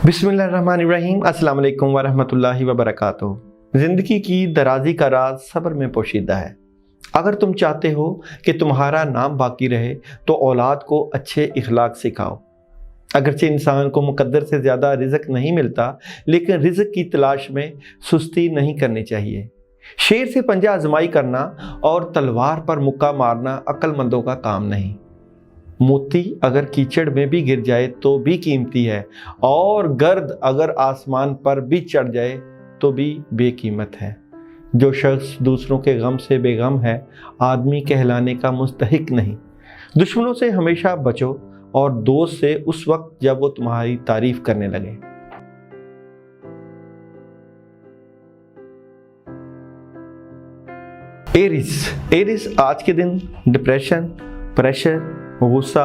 बिस्मिल्लाहिर्रहमानिर्रहीम। अस्सलाम वालेकुम वरहमतुल्लाहि वबरकातुहू। ज़िंदगी की दराज़ी का राज सब्र में पोशीदा है। अगर तुम चाहते हो कि तुम्हारा नाम बाकी रहे तो औलाद को अच्छे इखलाक सिखाओ। अगरचे इंसान को मुकद्दर से ज़्यादा रिज़्क नहीं मिलता, लेकिन रिज़्क की तलाश में सुस्ती नहीं करनी चाहिए। शेर से पंजा आजमाई करना और तलवार पर मुक्का मारना अक्लमंदों का काम नहीं। मोती अगर कीचड़ में भी गिर जाए तो भी कीमती है, और गर्द अगर आसमान पर भी चढ़ जाए तो भी बेकीमत है। जो शख्स दूसरों के गम से बेगम है, आदमी कहलाने का मुस्तहिक नहीं। दुश्मनों से हमेशा बचो और दोस्त से उस वक्त जब वो तुम्हारी तारीफ करने लगे। एरिस आज के दिन डिप्रेशन, प्रेशर, गुस्सा,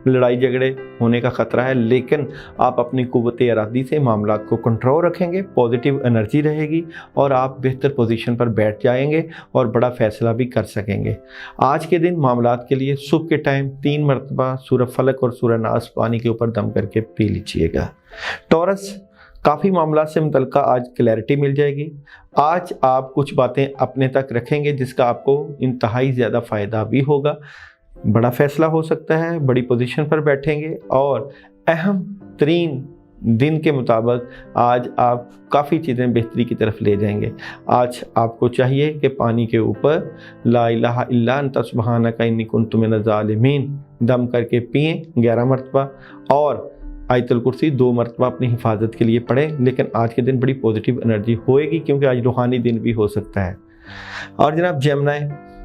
लड़ाई झगड़े होने का खतरा है, लेकिन आप अपनी कुव्वत इरादी से मामलात को कंट्रोल रखेंगे, पॉजिटिव एनर्जी रहेगी और आप बेहतर पोजीशन पर बैठ जाएंगे और बड़ा फैसला भी कर सकेंगे। आज के दिन मामलात के लिए सुबह के टाइम 3 मरतबा सूरह फलक और सूरह नास पानी के ऊपर दम करके पी लीजिएगा। टॉरस, काफ़ी मामला से मुतल्लिक़ आज क्लैरिटी मिल जाएगी। आज आप कुछ बातें अपने तक रखेंगे जिसका आपको इंतहाई ज़्यादा फ़ायदा भी होगा। बड़ा फैसला हो सकता है, बड़ी पोजीशन पर बैठेंगे और अहम तरीन दिन के मुताबिक आज आप काफ़ी चीज़ें बेहतरी की तरफ ले जाएंगे। आज आपको चाहिए कि पानी के ऊपर ला इलाहा इल्ला अंता सुब्हानका इन्नी कुन्तु मिनज़ ज़ालिमीन दम करके पिएँ 11 मरतबा, और आयतुल कुर्सी 2 मरतबा अपनी हिफाजत के लिए पढ़ें। लेकिन आज के दिन बड़ी पॉजिटिव एनर्जी होएगी क्योंकि आज रूहानी दिन भी हो सकता है। और जनाब जेमिनी,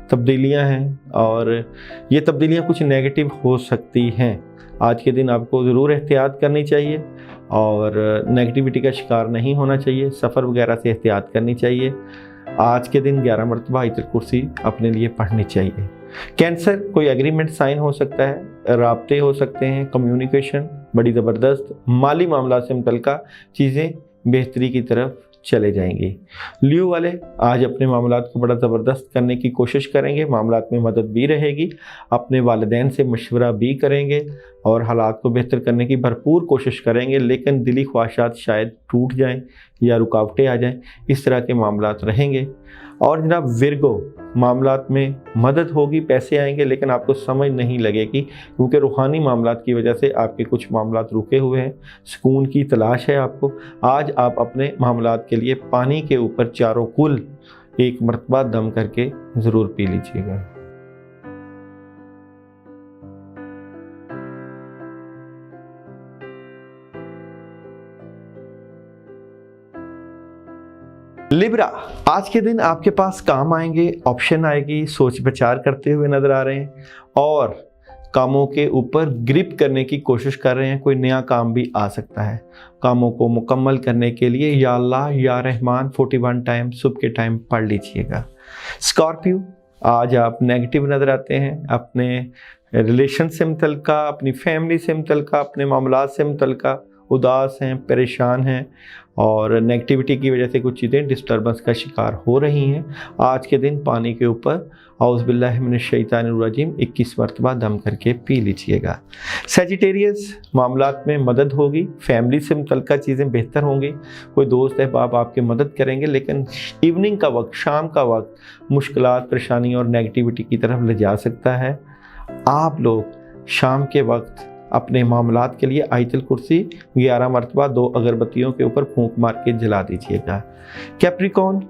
तब्दीलियां हैं और ये तब्दीलियां कुछ नेगेटिव हो सकती हैं। आज के दिन आपको ज़रूर एहतियात करनी चाहिए और नेगेटिविटी का शिकार नहीं होना चाहिए। सफ़र वगैरह से एहतियात करनी चाहिए। आज के दिन 11 मरतबा आयतुल कुर्सी अपने लिए पढ़नी चाहिए। कैंसर, कोई एग्रीमेंट साइन हो सकता है, राब्ते हो सकते हैं, कम्युनिकेशन बड़ी ज़बरदस्त, माली मामला से मुतल्लिक़ चीज़ें बेहतरी की तरफ चले जाएंगी। लियो वाले आज अपने मामलात को बड़ा ज़बरदस्त करने की कोशिश करेंगे, मामलात में मदद भी रहेगी, अपने वालिदैन से मशवरा भी करेंगे और हालात को बेहतर करने की भरपूर कोशिश करेंगे, लेकिन दिली ख्वाहिशात शायद टूट जाएं या रुकावटें आ जाएं, इस तरह के मामलात रहेंगे। और जनाब विर्गो, मामलात में मदद होगी, पैसे आएंगे, लेकिन आपको समझ नहीं लगेगी क्योंकि रूहानी मामलात की वजह से आपके कुछ मामलात रुके हुए हैं। सुकून की तलाश है आपको। आज आप अपने मामलात के लिए पानी के ऊपर चारों कुल 1 मरतबा दम करके ज़रूर पी लीजिएगा। लिब्रा, आज के दिन आपके पास काम आएंगे, ऑप्शन आएगी, सोच विचार करते हुए नज़र आ रहे हैं और कामों के ऊपर ग्रिप करने की कोशिश कर रहे हैं। कोई नया काम भी आ सकता है। कामों को मुकम्मल करने के लिए या अल्लाह या रहमान 41 टाइम सुबह के टाइम पढ़ लीजिएगा। स्कॉर्पियो, आज आप नेगेटिव नज़र आते हैं, अपने रिलेशन से मुतल्लिक़, अपनी फैमिली से मुतल्लिक़, अपने मामलात से मुतल्लिक़ उदास हैं, परेशान हैं और नेगेटिविटी की वजह से कुछ चीज़ें डिस्टर्बेंस का शिकार हो रही हैं। आज के दिन पानी के ऊपर औज़ु बिल्लाहि मिनश शैतानिर रजीम 21 मरतबा दम करके पी लीजिएगा। सजिटेरियस, मामलात में मदद होगी, फैमिली से मुतल्लिक़ चीज़ें बेहतर होंगी, कोई दोस्त अहबाब आपकी मदद करेंगे, लेकिन इवनिंग का वक्त, शाम का वक्त मुश्किलात, परेशानी और नेगेटिविटी की तरफ ले जा सकता है। आप लोग शाम के वक्त अपने मामलात के लिए आयतुल कुर्सी 11 मरतबा 2 अगरबत्तियों के ऊपर फूंक मार के जला दीजिएगा। कैप्रिकॉर्न,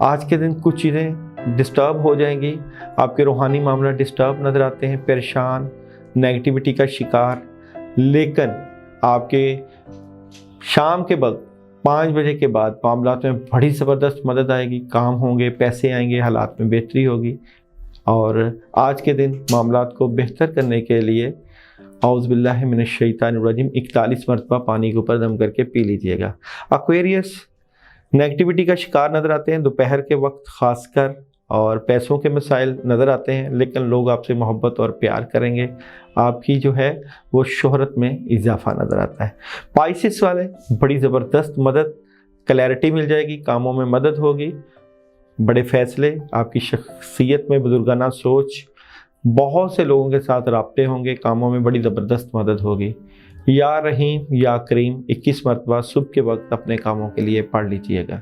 आज के दिन कुछ चीज़ें डिस्टर्ब हो जाएंगी, आपके रूहानी मामला डिस्टर्ब नज़र आते हैं, परेशान, नेगेटिविटी का शिकार, लेकिन आपके शाम के वक्त 5 बजे के बाद मामलात में बड़ी ज़बरदस्त मदद आएगी, काम होंगे, पैसे आएंगे, हालात में बेहतरी होगी। और आज के दिन मामलात को बेहतर करने के लिए औज़ु बिल्लाहि मिनश शैतानिर रजीम 41 मरतबा पानी के ऊपर दम करके पी लीजिएगा। एक्वेरियस, नेगेटिविटी का शिकार नज़र आते हैं दोपहर के वक्त ख़ासकर, और पैसों के मसाइल नज़र आते हैं, लेकिन लोग आपसे मोहब्बत और प्यार करेंगे, आपकी जो है वो शोहरत में इजाफा नज़र आता है। पाइसिस वाले, बड़ी ज़बरदस्त मदद, क्लैरिटी मिल जाएगी, कामों में मदद होगी, बड़े फ़ैसले, आपकी शख्सियत में बुजुर्गाना सोच, बहुत से लोगों के साथ राब्ते होंगे, कामों में बड़ी ज़बरदस्त मदद होगी। या रहीम या करीम 21 मरतबा सुबह के वक्त अपने कामों के लिए पढ़ लीजिएगा।